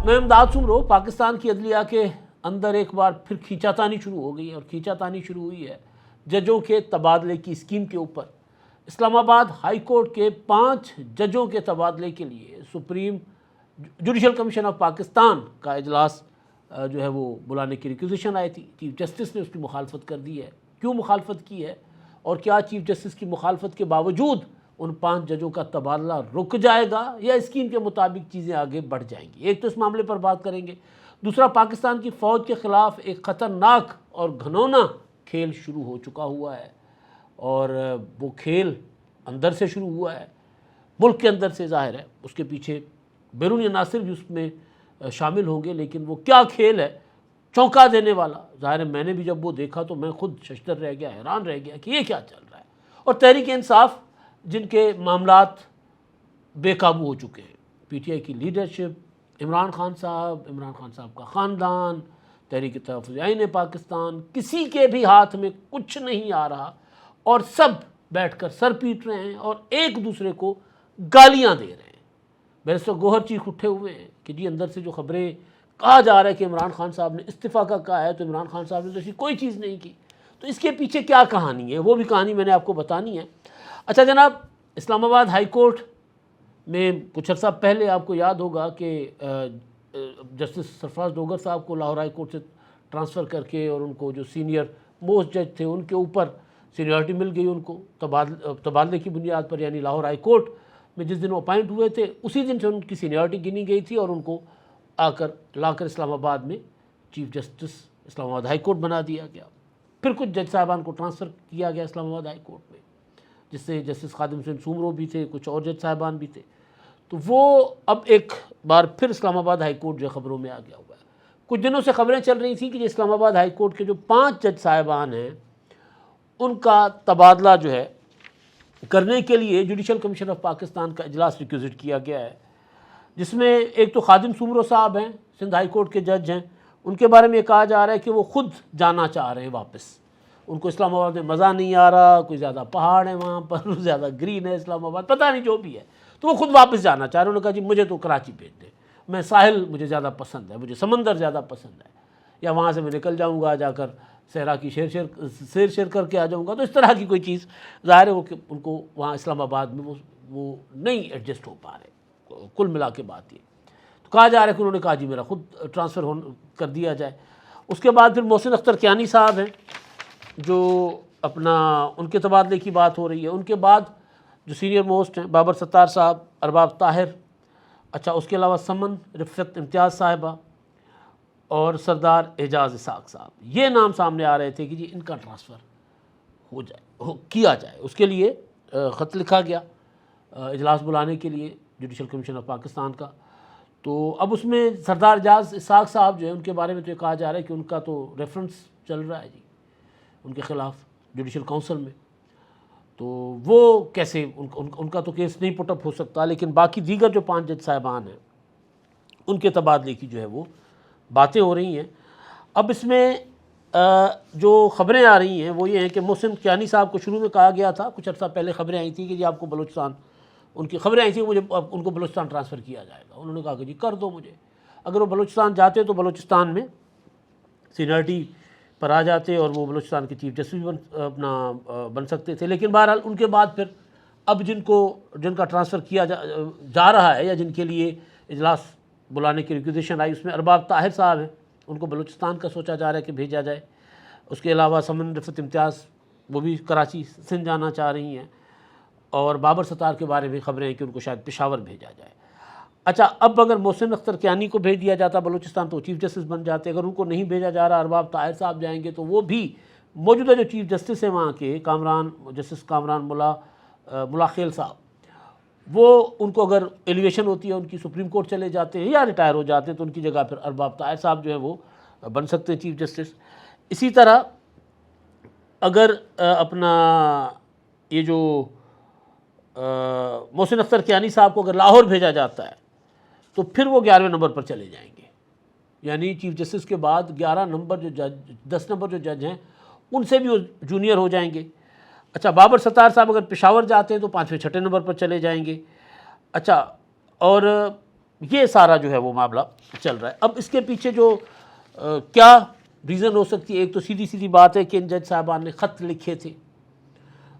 میں امداد سمرو پاکستان کی عدلیہ کے اندر ایک بار پھر کھینچاتانی شروع ہو گئی ہے، اور کھینچاتانی شروع ہوئی ہے ججوں کے تبادلے کی اسکیم کے اوپر۔ اسلام آباد ہائی کورٹ کے 5 ججوں کے تبادلے کے لیے supreme judicial commission of Pakistan کا اجلاس جو ہے وہ بلانے کی ریکویزیشن آئی تھی۔ چیف جسٹس نے اس کی مخالفت کر دی ہے۔ کیوں مخالفت کی ہے، اور کیا چیف جسٹس کی مخالفت کے باوجود ان 5 ججوں کا تبادلہ رک جائے گا یا اسکیم کے مطابق چیزیں آگے بڑھ جائیں گی؟ ایک تو اس معاملے پر بات کریں گے، دوسرا پاکستان کی فوج کے خلاف ایک خطرناک اور گھنونا کھیل شروع ہو چکا ہوا ہے، اور وہ کھیل اندر سے شروع ہوا ہے، ملک کے اندر سے ظاہر ہے، اس کے پیچھے بیرونی عناصر بھی اس میں شامل ہوں گے، لیکن وہ کیا کھیل ہے، چونکا دینے والا۔ ظاہر ہے میں نے بھی جب وہ دیکھا تو میں خود ششدر رہ گیا، حیران رہ گیا کہ یہ کیا چل رہا ہے۔ اور تحریک انصاف جن کے معاملات بے قابو ہو چکے ہیں، پی ٹی آئی کی لیڈرشپ، عمران خان صاحب کا خاندان، تحریک تحفظ آئین پاکستان، کسی کے بھی ہاتھ میں کچھ نہیں آ رہا، اور سب بیٹھ کر سر پیٹ رہے ہیں اور ایک دوسرے کو گالیاں دے رہے ہیں۔ بیرسٹر گوہر چیخ اٹھے ہوئے ہیں کہ جی اندر سے جو خبریں کہا جا رہا ہے کہ عمران خان صاحب نے استعفیٰ کا کہا ہے، تو عمران خان صاحب نے تو ایسی کوئی چیز نہیں کی۔ تو اس کے پیچھے کیا کہانی ہے، وہ بھی کہانی میں نے آپ کو بتانی ہے۔ اچھا جناب، اسلام آباد ہائی کورٹ میں کچھ عرصہ پہلے آپ کو یاد ہوگا کہ جسٹس سرفراز ڈوگر صاحب کو لاہور ہائی کورٹ سے ٹرانسفر کر کے، اور ان کو جو سینئر موسٹ جج تھے ان کے اوپر سینیورٹی مل گئی ان کو تبادلے کی بنیاد پر، یعنی لاہور ہائی کورٹ میں جس دن وہ اپائنٹ ہوئے تھے اسی دن سے ان کی سینیورٹی گنی گئی تھی، اور ان کو لا کر اسلام آباد میں چیف جسٹس اسلام آباد ہائی کورٹ بنا دیا گیا۔ پھر کچھ جج صاحبان کو ٹرانسفر کیا گیا اسلام آباد ہائی کورٹ میں، جس سے جسٹس خادم حسین سومرو بھی تھے، کچھ اور جج صاحبان بھی تھے۔ تو وہ اب ایک بار پھر اسلام آباد ہائی کورٹ جو خبروں میں آ گیا ہوا ہے۔ کچھ دنوں سے خبریں چل رہی تھیں کہ جو اسلام آباد ہائی کورٹ کے جو 5 جج صاحبان ہیں ان کا تبادلہ جو ہے کرنے کے لیے جوڈیشل کمیشن آف پاکستان کا اجلاس ریکویزٹ کیا گیا ہے، جس میں ایک تو خادم سومرو صاحب ہیں، سندھ ہائی کورٹ کے جج ہیں، ان کے بارے میں یہ کہا جا رہا ہے کہ وہ خود جانا چاہ رہے ہیں واپس۔ ان کو اسلام آباد میں مزہ نہیں آ رہا، کوئی زیادہ پہاڑ ہے وہاں پر، زیادہ گرین ہے اسلام آباد، پتہ نہیں جو بھی ہے، تو وہ خود واپس جانا چاہ رہے ہیں۔ انہوں نے کہا جی مجھے تو کراچی بھیج دیں، میں ساحل مجھے زیادہ پسند ہے، مجھے سمندر زیادہ پسند ہے، یا وہاں سے میں نکل جاؤں گا، جا کر صحرا کی سیر کر کے آ جاؤں گا۔ تو اس طرح کی کوئی چیز ظاہر ہے وہ کہ ان کو وہاں اسلام آباد میں وہ نہیں ایڈجسٹ ہو پا رہے، کل ملا کے بات یہ تو کہا جا رہا ہے کہ انہوں نے کہا جی میرا خود ٹرانسفر کر دیا جائے۔ اس کے بعد پھر محسن اختر کیانی صاحب ہیں جو ان کے تبادلے کی بات ہو رہی ہے۔ ان کے بعد جو سینئر موسٹ ہیں بابر ستار صاحب، ارباب طاہر، اچھا اس کے علاوہ سمن رفعت امتیاز صاحبہ اور سردار اعجاز اسحاق صاحب، یہ نام سامنے آ رہے تھے کہ جی ان کا ٹرانسفر کیا جائے۔ اس کے لیے خط لکھا گیا اجلاس بلانے کے لیے جوڈیشل کمیشن آف پاکستان کا۔ تو اب اس میں سردار اعجاز اسحاق صاحب جو ہے ان کے بارے میں تو یہ کہا جا رہا ہے کہ ان کا تو ریفرنس چل رہا ہے جی ان کے خلاف جوڈیشل کونسل میں، تو وہ کیسے ان کا تو کیس نہیں پٹ اپ ہو سکتا، لیکن باقی دیگر جو 5 جج صاحبان ہیں ان کے تبادلے کی جو ہے وہ باتیں ہو رہی ہیں۔ اب اس میں جو خبریں آ رہی ہیں وہ یہ ہیں کہ محسن کیانی صاحب کو شروع میں کہا گیا تھا، کچھ عرصہ پہلے خبریں آئی تھیں کہ جی آپ کو بلوچستان، ان کی خبریں آئی تھیں مجھے ان کو بلوچستان ٹرانسفر کیا جائے گا۔ انہوں نے کہا کہ جی کر دو مجھے، اگر وہ بلوچستان جاتے تو بلوچستان میں سینیورٹی پر آ جاتے اور وہ بلوچستان کے چیف جسٹس بھی بن سکتے تھے۔ لیکن بہرحال ان کے بعد پھر اب جن کا ٹرانسفر کیا جا رہا ہے یا جن کے لیے اجلاس بلانے کی ریکویزیشن آئی، اس میں ارباب طاہر صاحب ہیں، ان کو بلوچستان کا سوچا جا رہا ہے کہ بھیجا جائے۔ اس کے علاوہ سمن رفعت امتیاز وہ بھی کراچی سندھ جانا چاہ رہی ہیں، اور بابر ستار کے بارے میں خبریں ہیں کہ ان کو شاید پشاور بھیجا جائے۔ اچھا اب اگر محسن اختر کیانی کو بھیج دیا جاتا بلوچستان تو چیف جسٹس بن جاتے، اگر ان کو نہیں بھیجا جا رہا، ارباب طاہر صاحب جائیں گے تو وہ بھی موجودہ جو چیف جسٹس ہیں وہاں کے جسٹس کامران ملا خیل صاحب، وہ ان کو اگر ایلیویشن ہوتی ہے ان کی سپریم کورٹ چلے جاتے ہیں یا ریٹائر ہو جاتے ہیں تو ان کی جگہ پھر ارباب طاہر صاحب جو ہیں وہ بن سکتے ہیں چیف جسٹس۔ اسی طرح اگر یہ جو محسن اختر کیانی صاحب کو اگر لاہور بھیجا جاتا ہے تو پھر وہ 11ویں نمبر پر چلے جائیں گے، یعنی چیف جسٹس کے بعد 11 نمبر جو جج 10 نمبر جو جج ہیں ان سے بھی وہ جونیئر ہو جائیں گے۔ اچھا بابر ستار صاحب اگر پشاور جاتے ہیں تو 5ویں 6 نمبر پر چلے جائیں گے۔ اچھا اور یہ سارا جو ہے وہ معاملہ چل رہا ہے۔ اب اس کے پیچھے جو کیا ریزن ہو سکتی ہے، ایک تو سیدھی سیدھی بات ہے کہ ان جج صاحبان نے خط لکھے تھے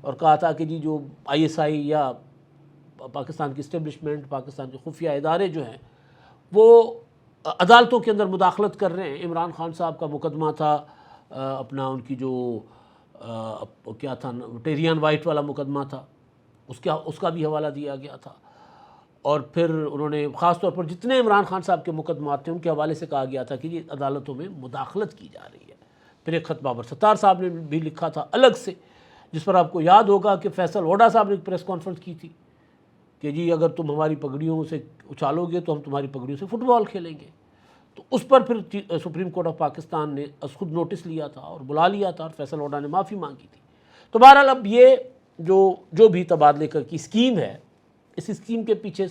اور کہا تھا کہ جی جو آئی ایس آئی یا پاکستان کی اسٹیبلشمنٹ، پاکستان کے خفیہ ادارے جو ہیں وہ عدالتوں کے اندر مداخلت کر رہے ہیں۔ عمران خان صاحب کا مقدمہ تھا، اپنا ان کی جو کیا تھا ٹیریان وائٹ والا مقدمہ تھا، اس کا بھی حوالہ دیا گیا تھا، اور پھر انہوں نے خاص طور پر جتنے عمران خان صاحب کے مقدمات تھے ان کے حوالے سے کہا گیا تھا کہ یہ عدالتوں میں مداخلت کی جا رہی ہے۔ پھر ایک خط بابر ستار صاحب نے بھی لکھا تھا الگ سے، جس پر آپ کو یاد ہوگا کہ فیصل وڈا صاحب نے ایک پریس کانفرنس کی تھی کہ جی اگر تم ہماری پگڑیوں سے اچھالو گے تو ہم تمہاری پگڑیوں سے فٹ بال کھیلیں گے۔ تو اس پر پھر سپریم کورٹ آف پاکستان نے خود نوٹس لیا تھا اور بلا لیا تھا، اور فیصل وڈا نے معافی مانگی تھی۔ تو بہرحال اب یہ جو بھی تبادلے کی اسکیم ہے، اس اسکیم کے پیچھے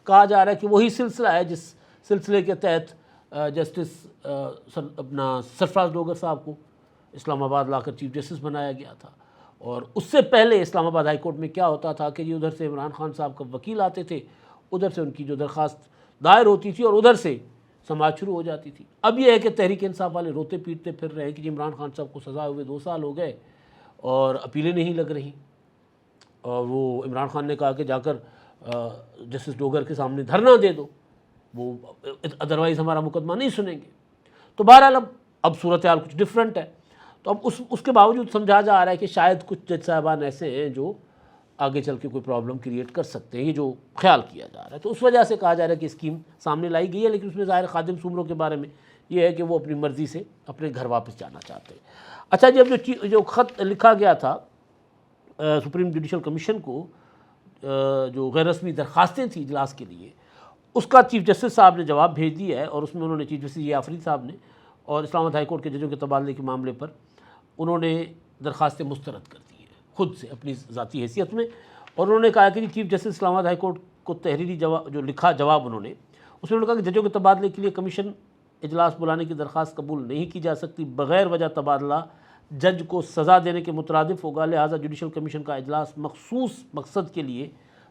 کہا جا رہا ہے کہ وہی سلسلہ ہے جس سلسلے کے تحت جسٹس اپنا سرفراز ڈوگر صاحب کو اسلام آباد لا کر چیف جسٹس بنایا گیا تھا، اور اس سے پہلے اسلام آباد ہائی کورٹ میں کیا ہوتا تھا کہ ادھر سے عمران خان صاحب کا وکیل آتے تھے، ادھر سے ان کی جو درخواست دائر ہوتی تھی اور ادھر سے سماعت شروع ہو جاتی تھی۔ اب یہ ہے کہ تحریک انصاف والے روتے پیٹتے پھر رہے ہیں کہ عمران خان صاحب کو سزا ہوئے 2 سال ہو گئے اور اپیلیں نہیں لگ رہی، اور وہ عمران خان نے کہا کہ جا کر جسٹس ڈوگر کے سامنے دھرنا دے دو، وہ ادروائز ہمارا مقدمہ نہیں سنیں گے۔ تو بہرحال اب صورتحال کچھ ڈیفرنٹ ہے۔ تو اب اس کے باوجود سمجھا جا رہا ہے کہ شاید کچھ جج صاحبان ایسے ہیں جو آگے چل کے کوئی پرابلم کریٹ کر سکتے ہیں، یہ جو خیال کیا جا رہا ہے۔ تو اس وجہ سے کہا جا رہا ہے کہ اسکیم سامنے لائی گئی ہے، لیکن اس میں ظاہر خادم سومروں کے بارے میں یہ ہے کہ وہ اپنی مرضی سے اپنے گھر واپس جانا چاہتے ہیں۔ اچھا جی، اب جو خط لکھا گیا تھا سپریم جوڈیشل کمیشن کو، جو غیر رسمی درخواستیں تھیں اجلاس کے لیے، اس کا چیف جسٹس صاحب نے جواب بھیج دیا ہے، اور اس میں انہوں نے چیف جسٹس آفریدی صاحب نے اور اسلام آباد ہائی کورٹ کے ججوں کے تبادلے کے معاملے پر انہوں نے درخواستیں مسترد کر دی ہیں خود سے اپنی ذاتی حیثیت میں، اور انہوں نے کہا کہ چیف جسٹس اسلام آباد ہائی کورٹ کو تحریری جواب جو لکھا جواب انہوں نے، اس میں انہوں نے کہا کہ ججوں کے تبادلے کے لیے کمیشن اجلاس بلانے کی درخواست قبول نہیں کی جا سکتی، بغیر وجہ تبادلہ جج کو سزا دینے کے مترادف ہوگا، لہٰذا جوڈیشل کمیشن کا اجلاس مخصوص مقصد کے لیے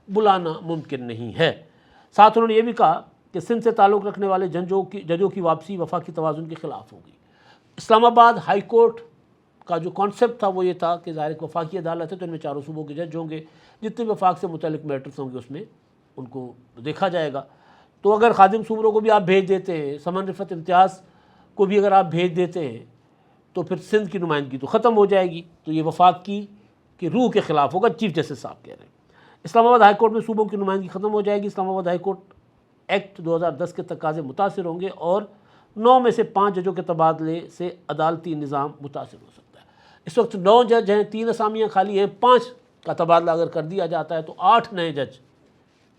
بلانا ممکن نہیں ہے۔ ساتھ انہوں نے یہ بھی کہا کہ سندھ سے تعلق رکھنے والے ججوں کی واپسی وفاقی توازن کے خلاف ہوگی۔ اسلام آباد ہائی کورٹ کا جو کانسیپٹ تھا وہ یہ تھا کہ ظاہر ایک وفاقی عدالت ہے تو ان میں 4 صوبوں کے جج ہوں گے، جتنے وفاق سے متعلق میٹرز ہوں گے اس میں ان کو دیکھا جائے گا۔ تو اگر خادم سومروں کو بھی آپ بھیج دیتے ہیں، سمن رفعت امتیاز کو بھی اگر آپ بھیج دیتے ہیں، تو پھر سندھ کی نمائندگی تو ختم ہو جائے گی، تو یہ وفاق کی روح کے خلاف ہوگا، چیف جسٹس صاحب کہہ رہے ہیں۔ اسلام آباد ہائی کورٹ میں صوبوں کی نمائندگی ختم ہو جائے گی، اسلام آباد ہائی کورٹ ایکٹ 2010 کے تقاضے متاثر ہوں گے، اور 9 میں سے 5 ججوں کے تبادلے سے عدالتی نظام متاثر ہو سکتا ہے۔ اس وقت 9 جج ہیں، 3 اسامیاں خالی ہیں، 5 کا تبادلہ اگر کر دیا جاتا ہے تو 8 نئے جج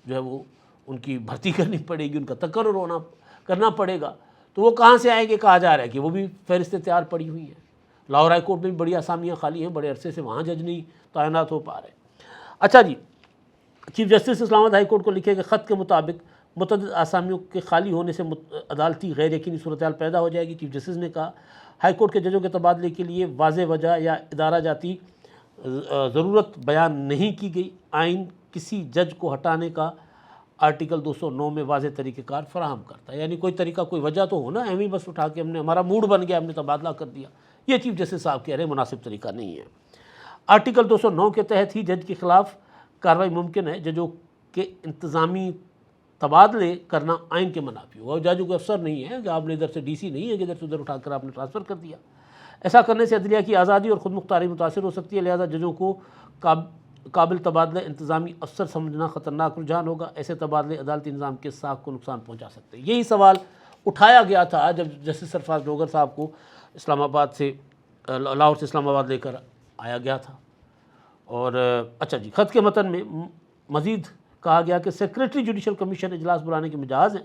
جو ہے وہ ان کی بھرتی کرنی پڑے گی، ان کا تقرر کرنا پڑے گا۔ تو وہ کہاں سے آئیں گے؟ کہا جا رہا ہے کہ وہ بھی فہرستیں تیار پڑی ہوئی ہیں۔ لاہور ہائی کورٹ میں بھی بڑی اسامیاں خالی ہیں، بڑے عرصے سے وہاں جج نہیں تعینات ہو پا رہے۔ اچھا جی، چیف جسٹس اسلام آباد ہائی کورٹ کو لکھے گئے خط کے مطابق متعدد آسامیوں کے خالی ہونے سے عدالتی غیر یقینی صورتحال پیدا ہو جائے گی۔ چیف جسٹس نے کہا ہائی کورٹ کے ججوں کے تبادلے کے لیے واضح وجہ یا ادارہ جاتی ضرورت بیان نہیں کی گئی۔ آئین کسی جج کو ہٹانے کا آرٹیکل 209 میں واضح طریقہ کار فراہم کرتا ہے، یعنی کوئی طریقہ کوئی وجہ تو ہونا، ایم ہی بس اٹھا کے ہمارا موڈ بن گیا ہم نے تبادلہ کر دیا، یہ چیف جسٹس صاحب کہہ رہے ہیں مناسب طریقہ نہیں ہے۔ آرٹیکل 209 کے تحت ہی جج کے خلاف کارروائی ممکن ہے، ججوں کے انتظامی تبادلے کرنا آئین کے منافی ہوگا، اور ججوں کو افسر نہیں ہے کہ آپ نے ادھر سے ڈی سی نہیں ہے کہ ادھر سے ادھر اٹھا کر آپ نے ٹرانسفر کر دیا۔ ایسا کرنے سے عدلیہ کی آزادی اور خود مختاری متاثر ہو سکتی ہے، لہذا ججوں کو قابل تبادلہ انتظامی افسر سمجھنا خطرناک رجحان ہوگا۔ ایسے تبادلے عدالتی نظام کے ساکھ کو نقصان پہنچا سکتے ہیں۔ یہی سوال اٹھایا گیا تھا جب جسٹس سرفراز ڈوگر صاحب کو اسلام آباد سے لاہور سے اسلام آباد لے کر آیا گیا تھا۔ اور اچھا جی، خط کے متن میں مزید کہا گیا کہ سیکریٹری جوڈیشل کمیشن اجلاس بلانے کے مجاز ہیں۔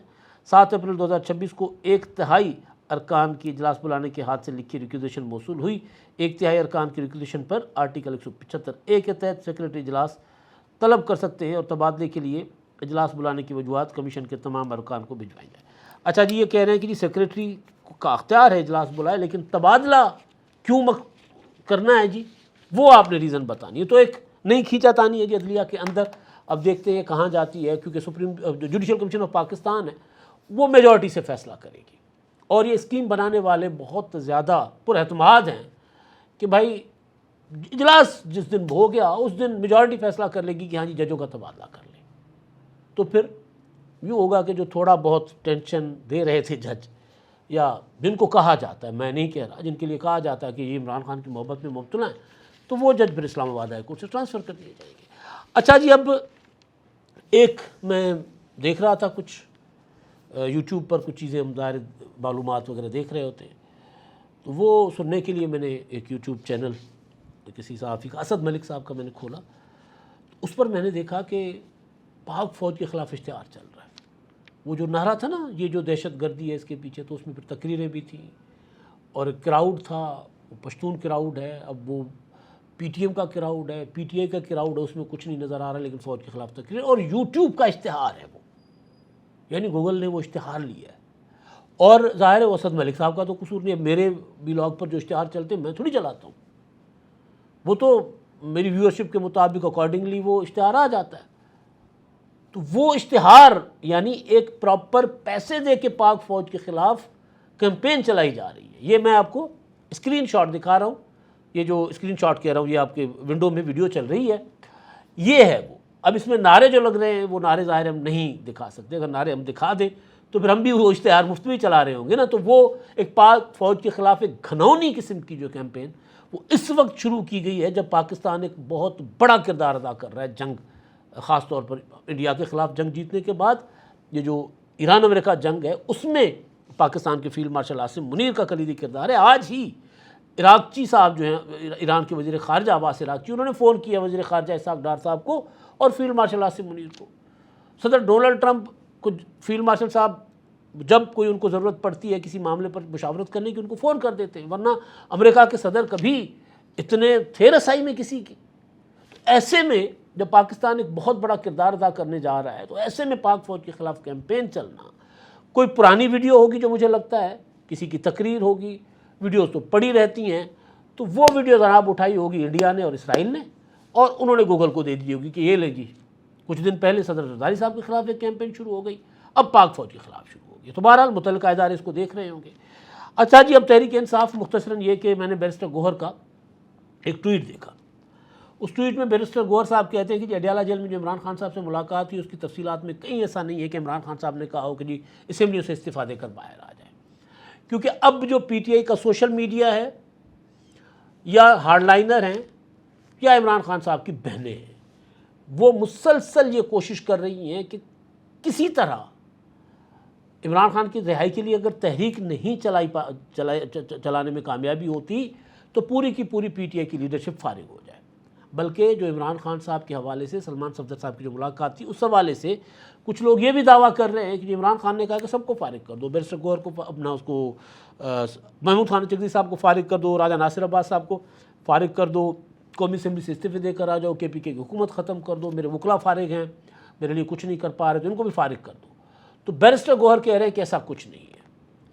7 اپریل 2026 کو 1/3 ارکان کی اجلاس بلانے کے ہاتھ سے لکھی ریکویزیشن موصول ہوئی۔ 1/3 ارکان کی ریکویزیشن پر آرٹیکل 175(a) کے تحت سیکریٹری اجلاس طلب کر سکتے ہیں، اور تبادلے کے لیے اجلاس بلانے کی وجوہات کمیشن کے تمام ارکان کو بھجوائی جائیں۔ اچھا جی، یہ کہہ رہے ہیں کہ جی سیکریٹری کا اختیار ہے اجلاس بلائے، لیکن تبادلہ کیوں کرنا ہے جی، وہ آپ نے ریزن بتانی ہے۔ تو ایک نئی کھینچا تانی ہے جی عدلیہ کے اندر۔ اب دیکھتے ہیں کہاں جاتی ہے، کیونکہ جوڈیشل کمیشن آف پاکستان ہے وہ میجورٹی سے فیصلہ کرے گی، اور یہ اسکیم بنانے والے بہت زیادہ پر اعتماد ہیں کہ بھائی اجلاس جس دن ہو گیا اس دن میجورٹی فیصلہ کر لے گی کہ ہاں جی ججوں کا تبادلہ کر لیں، تو پھر یوں ہوگا کہ جو تھوڑا بہت ٹینشن دے رہے تھے جج، یا جن کو کہا جاتا ہے، میں نہیں کہہ رہا، جن کے لیے کہا جاتا ہے کہ یہ عمران خان کی محبت میں مبتلا ہیں، تو وہ جج پھر اسلام آباد ہائی کورٹ سے ٹرانسفر کر دیے جائیں گے۔ اچھا جی، اب ایک میں دیکھ رہا تھا کچھ یوٹیوب پر کچھ چیزیں، ہم ظاہر معلومات وغیرہ دیکھ رہے ہوتے ہیں، تو وہ سننے کے لیے میں نے ایک یوٹیوب چینل کسی صحافی کا، اسد ملک صاحب کا میں نے کھولا، اس پر میں نے دیکھا کہ پاک فوج کے خلاف اشتہار چل رہا ہے۔ وہ جو نعرہ تھا نا، یہ جو دہشت گردی ہے اس کے پیچھے، تو اس میں پھر تقریریں بھی تھیں، اور ایک کراؤڈ تھا، وہ پشتون کراؤڈ ہے، اب وہ پی ٹی ایم کا کراؤڈ ہے، پی ٹی آئی کا کراؤڈ ہے، اس میں کچھ نہیں نظر آ رہا، لیکن فوج کے خلاف تقریر، اور یوٹیوب کا اشتہار ہے وہ، یعنی گوگل نے وہ اشتہار لیا ہے، اور ظاہر ہے وہ اسد ملک صاحب کا تو قصور نہیں ہے، میرے بلاگ پر جو اشتہار چلتے ہیں میں تھوڑی چلاتا ہوں، وہ تو میری ویورشپ کے مطابق اکارڈنگلی وہ اشتہار آ جاتا ہے، تو وہ اشتہار یعنی ایک پراپر پیسے دے کے پاک فوج کے خلاف کیمپین چلائی جا رہی ہے۔ یہ میں آپ کو اسکرین شاٹ دکھا رہا ہوں، یہ جو اسکرین شاٹ کہہ رہا ہوں، یہ آپ کے ونڈو میں ویڈیو چل رہی ہے، یہ ہے وہ۔ اب اس میں نعرے جو لگ رہے ہیں وہ نعرے ظاہر ہم نہیں دکھا سکتے، اگر نعرے ہم دکھا دیں تو پھر ہم بھی وہ اشتہار مفت میں چلا رہے ہوں گے نا، تو وہ ایک پاک فوج کے خلاف ایک گھنونی قسم کی جو کیمپین وہ اس وقت شروع کی گئی ہے جب پاکستان ایک بہت بڑا کردار ادا کر رہا ہے جنگ، خاص طور پر انڈیا کے خلاف جنگ جیتنے کے بعد یہ جو ایران امریکہ جنگ ہے اس میں پاکستان کے فیلڈ مارشل عاصم منیر کا کلیدی کردار ہے۔ آج ہی عراقچی صاحب جو ہیں ایران کے وزیر خارجہ عباس عراقچی، انہوں نے فون کیا وزیر خارجہ اسحاق ڈار صاحب کو اور فیلڈ مارشل عاصم منیر کو۔ صدر ڈونلڈ ٹرمپ کو فیلڈ مارشل صاحب جب کوئی ان کو ضرورت پڑتی ہے کسی معاملے پر مشاورت کرنے کی ان کو فون کر دیتے ہیں، ورنہ امریکہ کے صدر کبھی اتنے تھے رسائی میں کسی کی۔ ایسے میں جب پاکستان ایک بہت بڑا کردار ادا کرنے جا رہا ہے تو ایسے میں پاک فوج کے خلاف کیمپین چلنا، کوئی پرانی ویڈیو ہوگی جو مجھے لگتا ہے کسی کی تقریر ہوگی، ویڈیوز تو پڑی رہتی ہیں، تو وہ ویڈیو جناب اٹھائی ہوگی انڈیا نے اور اسرائیل نے، اور انہوں نے گوگل کو دے دی ہوگی کہ یہ لے جی، کچھ دن پہلے صدر زرداری صاحب کے خلاف ایک کیمپین شروع ہو گئی، اب پاک فوج کے خلاف شروع ہو گئی، تو بہرحال متعلقہ ادارے اس کو دیکھ رہے ہوں گے۔ اچھا جی، اب تحریک انصاف، مختصراً یہ کہ میں نے بیرسٹر گوہر کا ایک ٹویٹ دیکھا، اس ٹویٹ میں بیرسٹر گوہر صاحب کہتے ہیں کہ جی اڈیالہ جیل میں جو عمران خان صاحب سے ملاقات ہوئی اس کی تفصیلات میں کہیں ایسا نہیں ہے کہ عمران خان صاحب نے کہا ہو کہ جی اسمبلیوں سے استعفیٰ دے کر باہر آ جائیں، کیونکہ اب جو پی ٹی آئی کا سوشل میڈیا ہے یا ہارڈ لائنر ہیں یا عمران خان صاحب کی بہنیں ہیں، وہ مسلسل یہ کوشش کر رہی ہیں کہ کسی طرح عمران خان کی رہائی کے لیے اگر تحریک نہیں چلانے میں کامیابی ہوتی تو پوری کی پوری پی ٹی آئی کی لیڈرشپ فارغ ہو جائے، بلکہ جو عمران خان صاحب کے حوالے سے سلمان صفدر صاحب کی جو ملاقات تھی اس حوالے سے کچھ لوگ یہ بھی دعویٰ کر رہے ہیں کہ عمران خان نے کہا کہ سب کو فارغ کر دو، بیرسٹر گوہر کو اپنا اس کو محمود خان چغدی صاحب کو فارغ کر دو، راجہ ناصر عباس صاحب کو فارغ کر دو، قومی اسمبلی سے استعفے دے کر آ جاؤ، کے پی کے کی حکومت ختم کر دو، میرے وکلا فارغ ہیں، میرے لیے کچھ نہیں کر پا رہے تو ان کو بھی فارغ کر دو۔ تو بیرسٹر گوہر کہہ رہے ہیں کہ ایسا کچھ نہیں ہے۔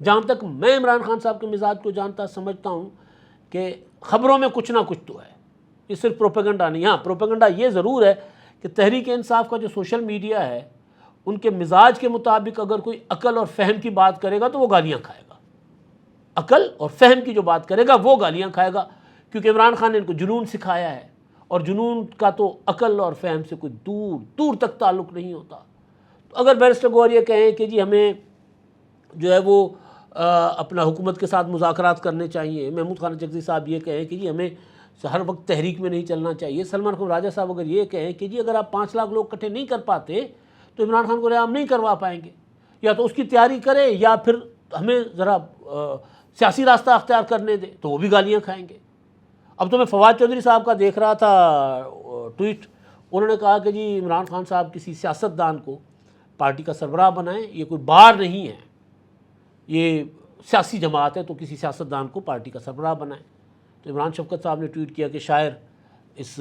جہاں تک میں عمران خان صاحب کے مزاج کو جانتا سمجھتا ہوں کہ خبروں میں کچھ نہ کچھ تو ہے، یہ صرف پروپیگنڈا نہیں۔ ہاں، پروپیگنڈا یہ ضرور ہے کہ تحریک انصاف کا جو سوشل میڈیا ہے ان کے مزاج کے مطابق اگر کوئی عقل اور فہم کی بات کرے گا تو وہ گالیاں کھائے گا، عقل اور فہم کی جو بات کرے گا وہ گالیاں کھائے گا، کیونکہ عمران خان نے ان کو جنون سکھایا ہے، اور جنون کا تو عقل اور فہم سے کوئی دور دور تک تعلق نہیں ہوتا۔ تو اگر بیرسٹر گوہر یہ کہیں کہ جی ہمیں جو ہے وہ اپنا حکومت کے ساتھ مذاکرات کرنے چاہیے، محمود خان چغدی صاحب یہ کہیں کہ جی ہمیں ہر وقت تحریک میں نہیں چلنا چاہیے، سلمان خان راجہ صاحب اگر یہ کہیں کہ جی اگر آپ 5 لاکھ لوگ اکٹھے نہیں کر پاتے تو عمران خان کو رہا ہم نہیں کروا پائیں گے، یا تو اس کی تیاری کرے یا پھر ہمیں ذرا سیاسی راستہ اختیار کرنے دے، تو وہ بھی گالیاں کھائیں گے۔ اب تو میں فواد چودھری صاحب کا دیکھ رہا تھا ٹویٹ، انہوں نے کہا کہ جی عمران خان صاحب کسی سیاستدان کو پارٹی کا سربراہ بنائیں، یہ کوئی بار نہیں ہے، یہ سیاسی جماعت ہے تو کسی سیاستدان کو پارٹی کا سربراہ بنائیں۔ تو عمران شفقت صاحب نے ٹویٹ کیا کہ شاعر اس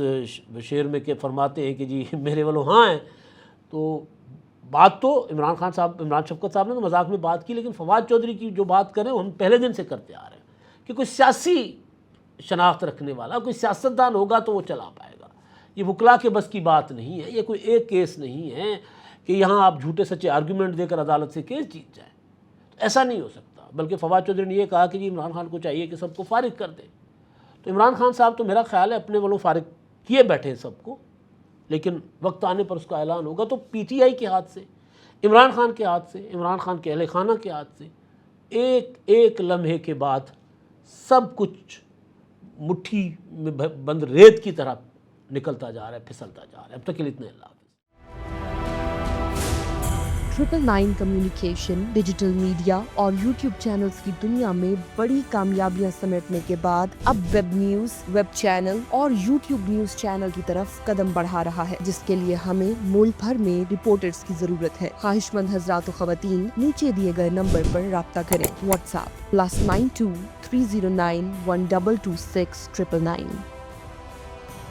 شعر میں کہ فرماتے ہیں کہ جی میرے والوں ہاں ہیں، تو بات تو عمران شفقت صاحب نے تو مذاق میں بات کی، لیکن فواد چودھری کی جو بات کریں وہ ہم پہلے دن سے کرتے آ رہے ہیں کہ کوئی سیاسی شناخت رکھنے والا کوئی سیاستدان ہوگا تو وہ چلا پائے گا، یہ وکلا کے بس کی بات نہیں ہے، یہ کوئی ایک کیس نہیں ہے کہ یہاں آپ جھوٹے سچے آرگیومنٹ دے کر عدالت سے کیس جیت جائیں، ایسا نہیں ہو سکتا۔ بلکہ فواد چودھری نے یہ کہا کہ جی عمران خان کو چاہیے کہ سب کو فارغ کر دے، تو عمران خان صاحب تو میرا خیال ہے اپنے والوں فارغ کیے بیٹھے ہیں سب کو، لیکن وقت آنے پر اس کا اعلان ہوگا تو پی ٹی آئی کے ہاتھ سے، عمران خان کے ہاتھ سے، عمران خان کے اہل خانہ کے ہاتھ سے ایک ایک لمحے کے بعد سب کچھ مٹھی میں بند ریت کی طرح نکلتا جا رہا ہے، پھسلتا جا رہا ہے۔ اب تک کے لیے اتنے، اللہ حافظ۔ 999 کمیونیکیشن، ڈیجیٹل میڈیا اور یوٹیوب چینلز کی دنیا میں بڑی کامیابیاں سمیٹنے کے بعد اب ویب نیوز، ویب چینل اور یوٹیوب نیوز چینل کی طرف قدم بڑھا رہا ہے، جس کے لیے ہمیں ملک بھر میں رپورٹرز کی ضرورت ہے۔ خواہش مند حضرات و خواتین نیچے دیے گئے نمبر پر رابطہ کریں۔ What's app +92 309 1226 999۔